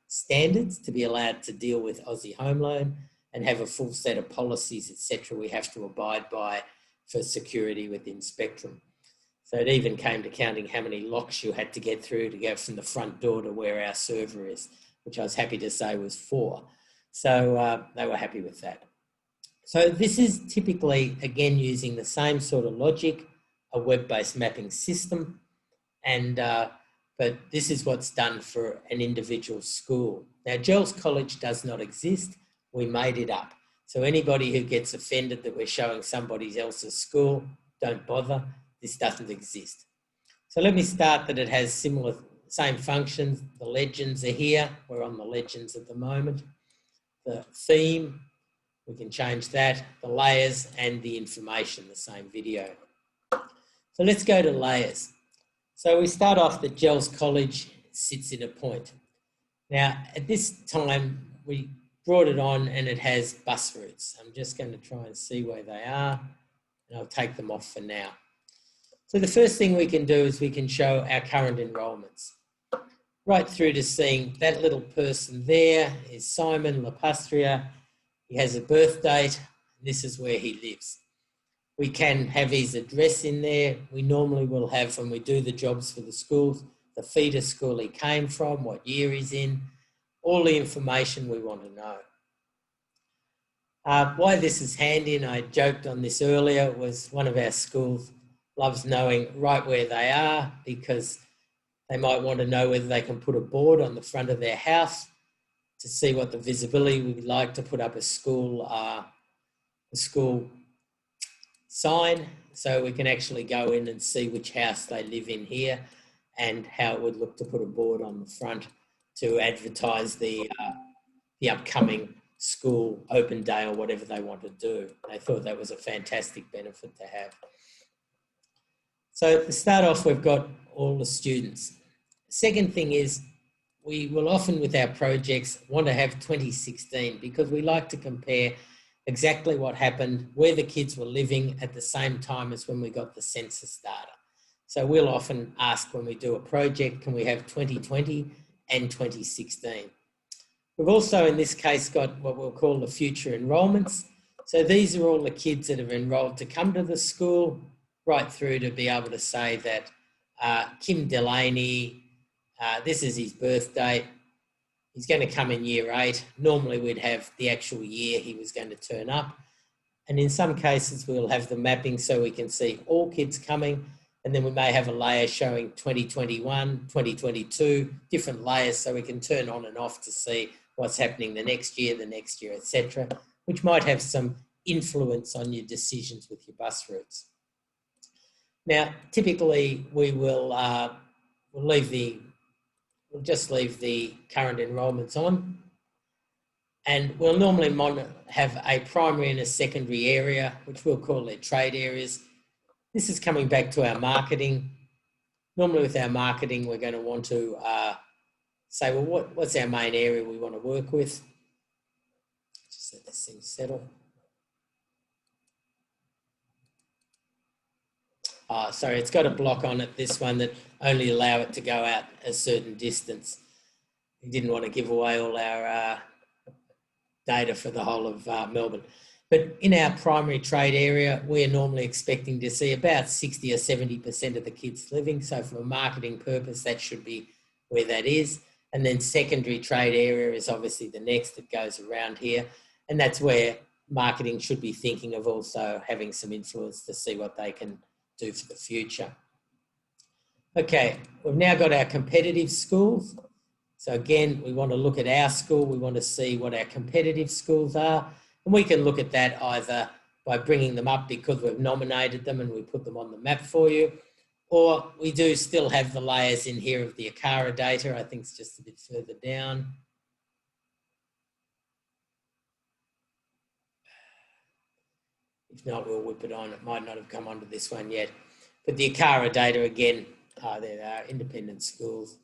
standards to be allowed to deal with Aussie Home Loan and have a full set of policies, etc. we have to abide by for security within Spectrum. So it even came to counting how many locks you had to get through to go from the front door to where our server is, which I was happy to say was 4. So they were happy with that. So this is typically, again, using the same sort of logic, a web-based mapping system, and but this is what's done for an individual school. Now, Gels College does not exist. We made it up. So anybody who gets offended that we're showing somebody else's school, don't bother. This doesn't exist. So let me start that it has same functions. The legends are here. We're on the legends at the moment. The theme, we can change that. The layers and the information, the same video. So let's go to layers. So we start off that Gels College sits in a point. Now, at this time, we brought it on and it has bus routes. I'm just going to try and see where they are, and I'll take them off for now. So the first thing we can do is we can show our current enrolments. Right through to seeing that little person there is Simon Lapastria. He has a birth date. This is where he lives. We can have his address in there. We normally will have, when we do the jobs for the schools, the feeder school he came from, what year he's in, all the information we want to know. Why this is handy, and I joked on this earlier, was one of our schools loves knowing right where they are, because they might want to know whether they can put a board on the front of their house to see what the visibility would like to put up a school sign, so we can actually go in and see which house they live in here and how it would look to put a board on the front to advertise the upcoming school open day or whatever they want to do. They thought that was a fantastic benefit to have. So to start off, we've got all the students. Second thing is, we will often with our projects want to have 2016, because we like to compare exactly what happened, where the kids were living at the same time as when we got the census data. So we'll often ask when we do a project, can we have 2020 and 2016? We've also in this case got what we'll call the future enrolments. So these are all the kids that have enrolled to come to the school, right through to be able to say that Kim Delaney, this is his birth date. He's going to come in year 8. Normally we'd have the actual year he was going to turn up. And in some cases we'll have the mapping so we can see all kids coming, and then we may have a layer showing 2021, 2022, different layers so we can turn on and off to see what's happening the next year, etc., which might have some influence on your decisions with your bus routes. Now, typically we will we'll just leave the current enrolments on, and we'll normally have a primary and a secondary area, which we'll call their trade areas. This is coming back to our marketing. Normally with our marketing, we're going to want to say, well, what's our main area we want to work with? Just let this thing settle. Sorry, it's got a block on it, this one, that only allow it to go out a certain distance. We didn't want to give away all our data for the whole of Melbourne. But in our primary trade area, we're normally expecting to see about 60 or 70% of the kids living. So from a marketing purpose, that should be where that is. And then secondary trade area is obviously the next that goes around here. And that's where marketing should be thinking of also having some influence to see what they can do for the future. Okay, we've now got our competitive schools. So again, we want to look at our school. We want to see what our competitive schools are. And we can look at that either by bringing them up because we've nominated them and we put them on the map for you, or we do still have the layers in here of the ACARA data. I think it's just a bit further down. If not, we'll whip it on. It might not have come onto this one yet. But the ACARA data, again, there they are, independent schools.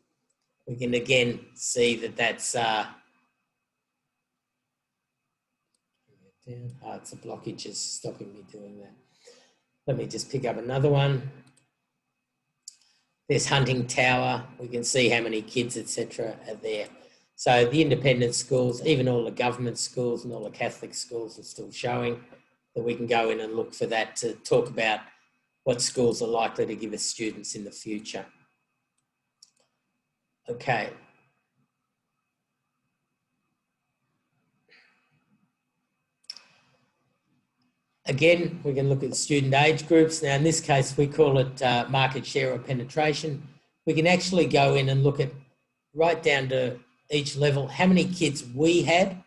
We can again see that that's... it's a blockage is stopping me doing that. Let me just pick up another one. There's Hunting Tower. We can see how many kids, etc., are there. So the independent schools, even all the government schools and all the Catholic schools are still showing that we can go in and look for that to talk about what schools are likely to give us students in the future. Okay. Again, we can look at student age groups. Now, in this case, we call it market share or penetration. We can actually go in and look at right down to each level, how many kids we had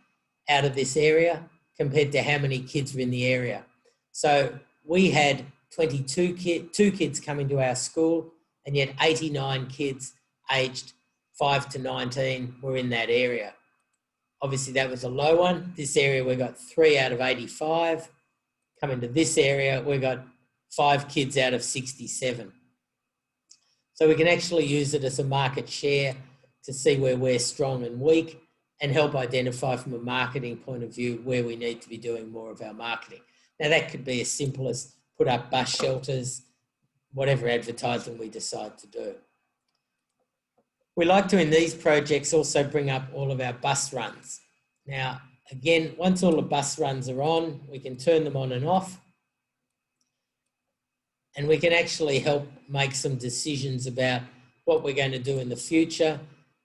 out of this area compared to how many kids were in the area. So we had 22 kids coming to our school and yet 89 kids aged 5 to 19 were in that area. Obviously, that was a low one. This area, we got 3 out of 85. Coming to this area, we got 5 kids out of 67. So we can actually use it as a market share to see where we're strong and weak and help identify from a marketing point of view where we need to be doing more of our marketing. Now, that could be as simple as put up bus shelters, whatever advertising we decide to do. We like to, in these projects, also bring up all of our bus runs. Now, again, once all the bus runs are on, we can turn them on and off, and we can actually help make some decisions about what we're going to do in the future.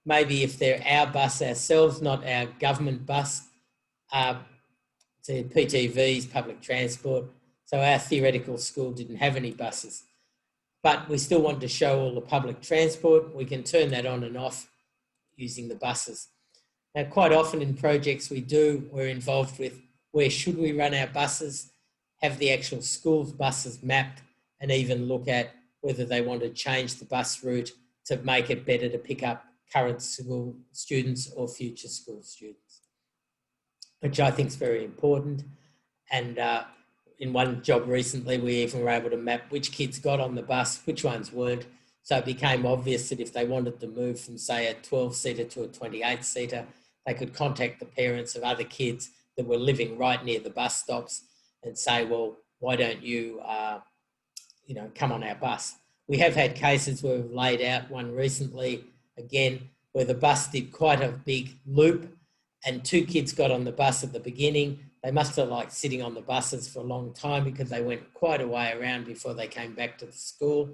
Maybe if they're our bus ourselves, not our government bus, to PTVs, public transport. So our theoretical school didn't have any buses, but we still want to show all the public transport. We can turn that on and off using the buses. Now, quite often in projects we're involved with where should we run our buses, have the actual school's buses mapped, and even look at whether they want to change the bus route to make it better to pick up current school students or future school students, which I think is very important. And in one job recently, we even were able to map which kids got on the bus, which ones weren't. So it became obvious that if they wanted to move from, say, a 12-seater to a 28-seater, they could contact the parents of other kids that were living right near the bus stops and say, well, why don't you come on our bus? We have had cases where we've laid out one recently, again, where the bus did quite a big loop and 2 kids got on the bus at the beginning. They must have liked sitting on the buses for a long time because they went quite a way around before they came back to the school.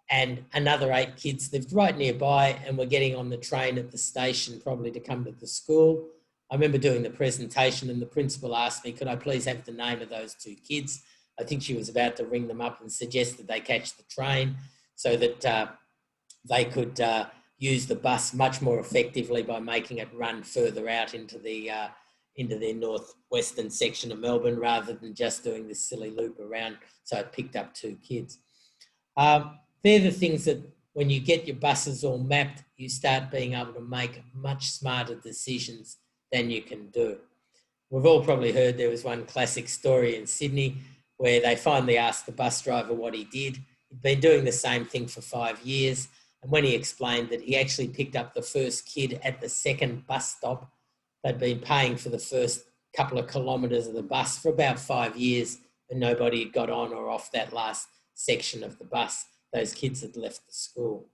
And another 8 kids lived right nearby and were getting on the train at the station probably to come to the school. I remember doing the presentation and the principal asked me, could I please have the name of those 2 kids? I think she was about to ring them up and suggest that they catch the train so that they could use the bus much more effectively by making it run further out into their northwestern section of Melbourne rather than just doing this silly loop around. So it picked up 2 kids. They're the things that when you get your buses all mapped, you start being able to make much smarter decisions than you can do. We've all probably heard there was one classic story in Sydney where they finally asked the bus driver what he did. He'd been doing the same thing for 5 years. And when he explained that he actually picked up the first kid at the second bus stop, they'd been paying for the first couple of kilometres of the bus for about 5 years and nobody had got on or off that last section of the bus. Those kids had left the school.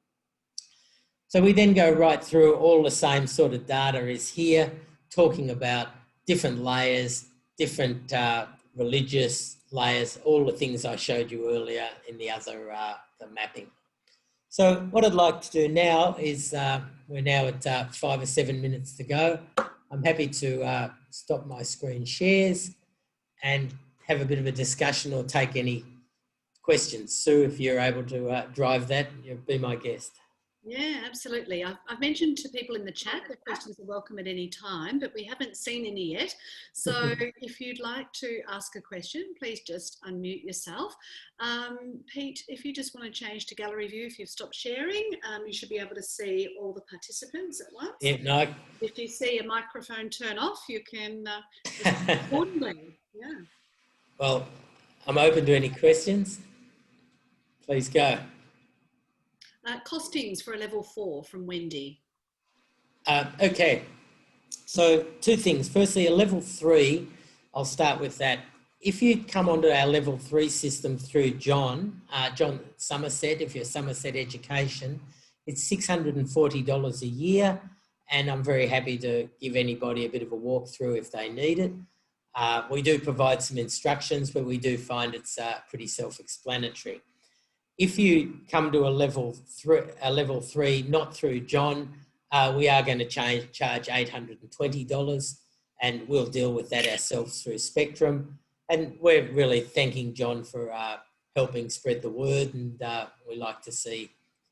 So we then go right through all the same sort of data is here, talking about different layers, different religious layers, all the things I showed you earlier in the other the mapping. So what I'd like to do now is, we're now at 5 or 7 minutes to go. I'm happy to stop my screen shares and have a bit of a discussion or take any questions. Sue, if you're able to drive that, you'll be my guest. Yeah, absolutely. I've mentioned to people in the chat that questions are welcome at any time, but we haven't seen any yet. So if you'd like to ask a question, please just unmute yourself. Pete, if you just want to change to gallery view, if you've stopped sharing, you should be able to see all the participants at once. Yeah, no. If you see a microphone turn off, you can accordingly. Yeah. Well, I'm open to any questions. Please go. Costings for a level 4 from Wendy. Okay, so 2 things. Firstly, a level 3, I'll start with that. If you come onto our level 3 system through John Somerset, if you're Somerset Education, it's $640 a year, and I'm very happy to give anybody a bit of a walkthrough if they need it. We do provide some instructions, but we do find it's pretty self-explanatory. If you come to a level 3, not through John, we are going to charge $820, and we'll deal with that ourselves through Spectrum. And we're really thanking John for helping spread the word, and we like to see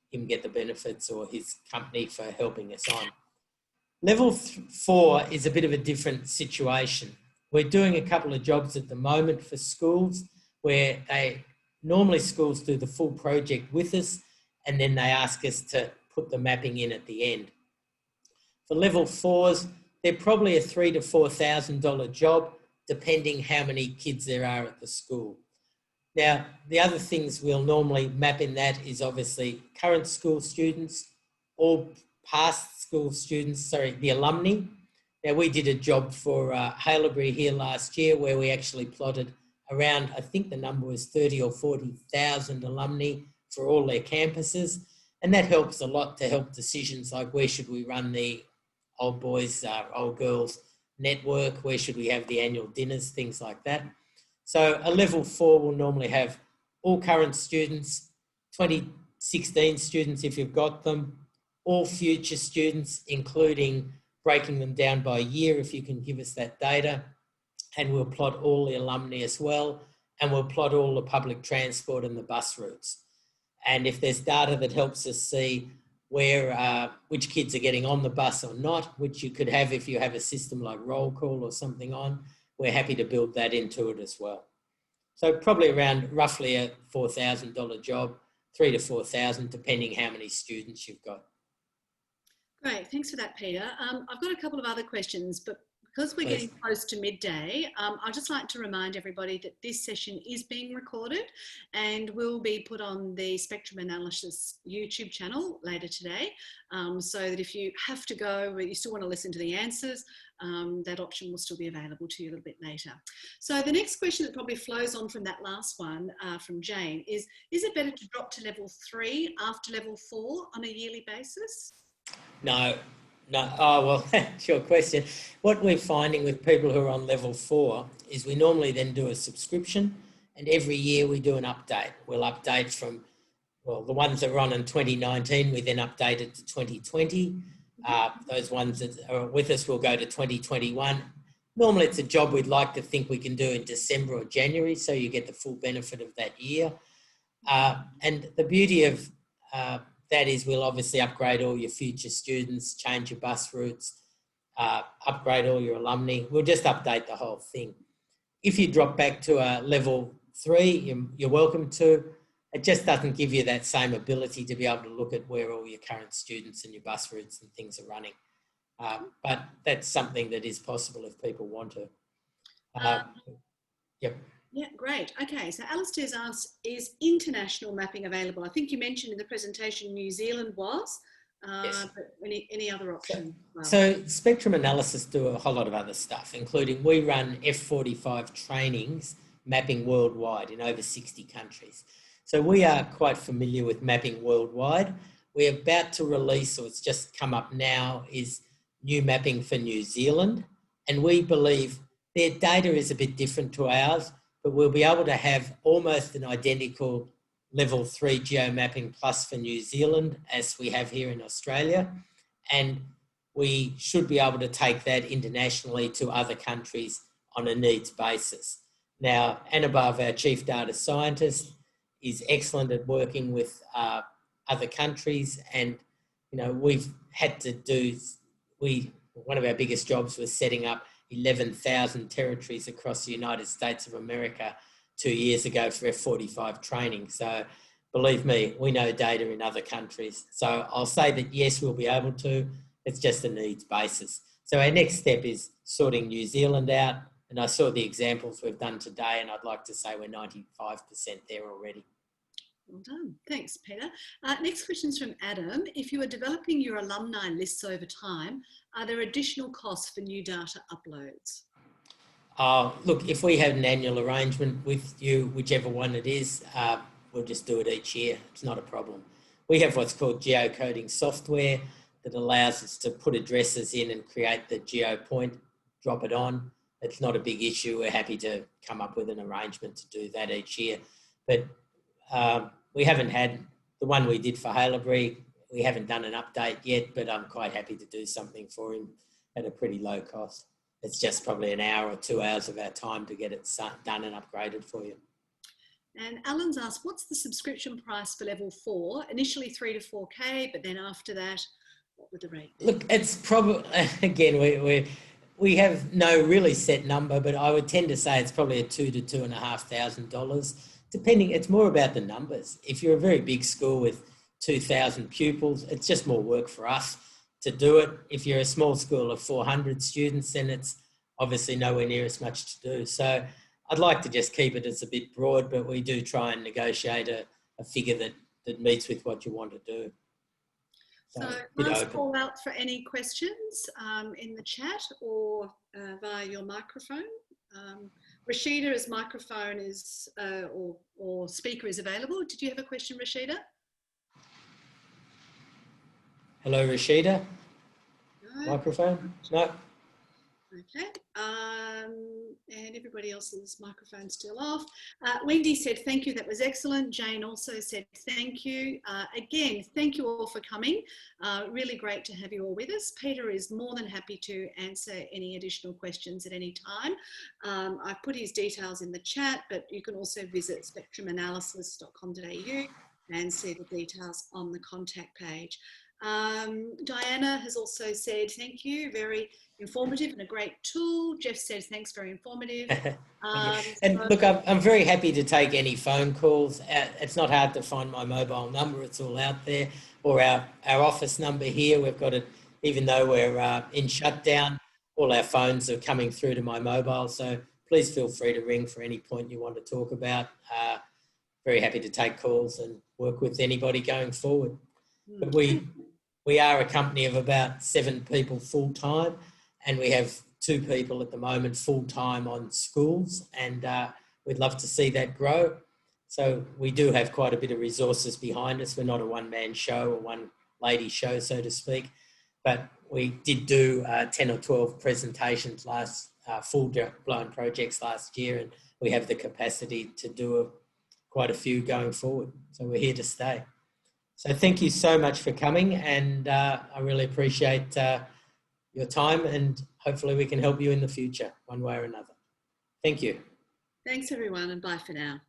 him get the benefits, or his company for helping us on. Level 4 is a bit of a different situation. We're doing a couple of jobs at the moment for schools where normally schools do the full project with us, and then they ask us to put the mapping in at the end. For level 4s, they're probably a $3,000 to $4,000 job, depending how many kids there are at the school. Now, the other things we'll normally map in that is obviously current school students, all past school students, the alumni. Now, we did a job for Haileybury here last year where we actually plotted around, I think the number was 30 or 40,000 alumni for all their campuses. And that helps a lot to help decisions like where should we run the old boys, old girls network, where should we have the annual dinners, things like that. So a level 4 will normally have all current students, 2016 students if you've got them, all future students, including breaking them down by year if you can give us that data, and we'll plot all the alumni as well, and we'll plot all the public transport and the bus routes. And if there's data that helps us see where which kids are getting on the bus or not, which you could have if you have a system like roll call or something on, we're happy to build that into it as well. So probably around roughly a $4,000 job, $3,000 to $4,000, depending how many students you've got. Great, thanks for that, Peter. I've got a couple of other questions, but because we're getting close to midday, I'd just like to remind everybody that this session is being recorded and will be put on the Spectrum Analysis YouTube channel later today, so that if you have to go but you still want to listen to the answers, that option will still be available to you a little bit later. So the next question that probably flows on from that last one from Jane is it better to drop to level 3 after level 4 on a yearly basis? No. Oh, well, that's your question. What we're finding with people who are on level 4 is we normally then do a subscription, and every year we do an update. We'll update from, well, the ones that were on in 2019, we then update it to 2020. Those ones that are with us will go to 2021. Normally it's a job we'd like to think we can do in December or January, so you get the full benefit of that year. And the beauty of that is we'll obviously upgrade all your future students, change your bus routes, upgrade all your alumni. We'll just update the whole thing. If you drop back to a level 3, you're welcome to. It just doesn't give you that same ability to be able to look at where all your current students and your bus routes and things are running. But that's something that is possible if people want to. Yep. Yeah, great. Okay, so Alistair's asked, is international mapping available? I think you mentioned in the presentation New Zealand was, yes. But any other options? So Spectrum Analysis do a whole lot of other stuff, including we run F45 trainings mapping worldwide in over 60 countries. So we are quite familiar with mapping worldwide. We're about to release, or it's just come up now, is new mapping for New Zealand. And we believe their data is a bit different to ours, but we'll be able to have almost an identical level 3 GeoMapping Plus for New Zealand as we have here in Australia. And we should be able to take that internationally to other countries on a needs basis. Now, Annabove, our Chief Data Scientist, is excellent at working with other countries, and we've had to do, one of our biggest jobs was setting up 11,000 territories across the United States of America 2 years ago for F45 training. So believe me, we know data in other countries. So I'll say that yes, we'll be able to. It's just a needs basis. So our next step is sorting New Zealand out. And I saw the examples we've done today, and I'd like to say we're 95% there already. Well done. Thanks, Peter. Next question is from Adam. If you are developing your alumni lists over time, are there additional costs for new data uploads? Look, if we have an annual arrangement with you, whichever one it is, we'll just do it each year. It's not a problem. We have what's called geocoding software that allows us to put addresses in and create the geo point, drop it on. It's not a big issue. We're happy to come up with an arrangement to do that each year. But we haven't had the one we did for Haileybury. We haven't done an update yet, but I'm quite happy to do something for him at a pretty low cost. It's just probably an hour or 2 hours of our time to get it done and upgraded for you. And Alan's asked, what's the subscription price for level 4? Initially 3 to 4K, but then after that, what would the rate be? Look, it's probably, again, we have no really set number, but I would tend to say it's probably a $2,000 to $2,500, depending. It's more about the numbers. If you're a very big school with 2,000 pupils. It's just more work for us to do it. If you're a small school of 400 students, then it's obviously nowhere near as much to do. So I'd like to just keep it as a bit broad, but we do try and negotiate a figure that meets with what you want to do. So last call out for any questions in the chat or via your microphone. Rashida's microphone is, or speaker is available. Did you have a question, Rashida? Hello, Rashida. No. Microphone? No. Okay, and everybody else's microphone's still off. Wendy said, thank you, that was excellent. Jane also said, thank you. Again, thank you all for coming. Really great to have you all with us. Peter is more than happy to answer any additional questions at any time. I've put his details in the chat, but you can also visit spectrumanalysis.com.au and see the details on the contact page. Diana has also said, thank you, very informative and a great tool. Jeff said, thanks, very informative. And look, I'm very happy to take any phone calls. It's not hard to find my mobile number. It's all out there. Or our office number here. We've got it, even though we're in shutdown, all our phones are coming through to my mobile. So please feel free to ring for any point you want to talk about. Very happy to take calls and work with anybody going forward. But we are a company of about 7 people full-time, and we have 2 people at the moment full-time on schools, and we'd love to see that grow. So we do have quite a bit of resources behind us. We're not a one-man show or one-lady show, so to speak, but we did do 10 or 12 presentations full-blown projects last year, and we have the capacity to do quite a few going forward. So we're here to stay. So thank you so much for coming, and I really appreciate your time, and hopefully we can help you in the future one way or another. Thank you. Thanks everyone, and bye for now.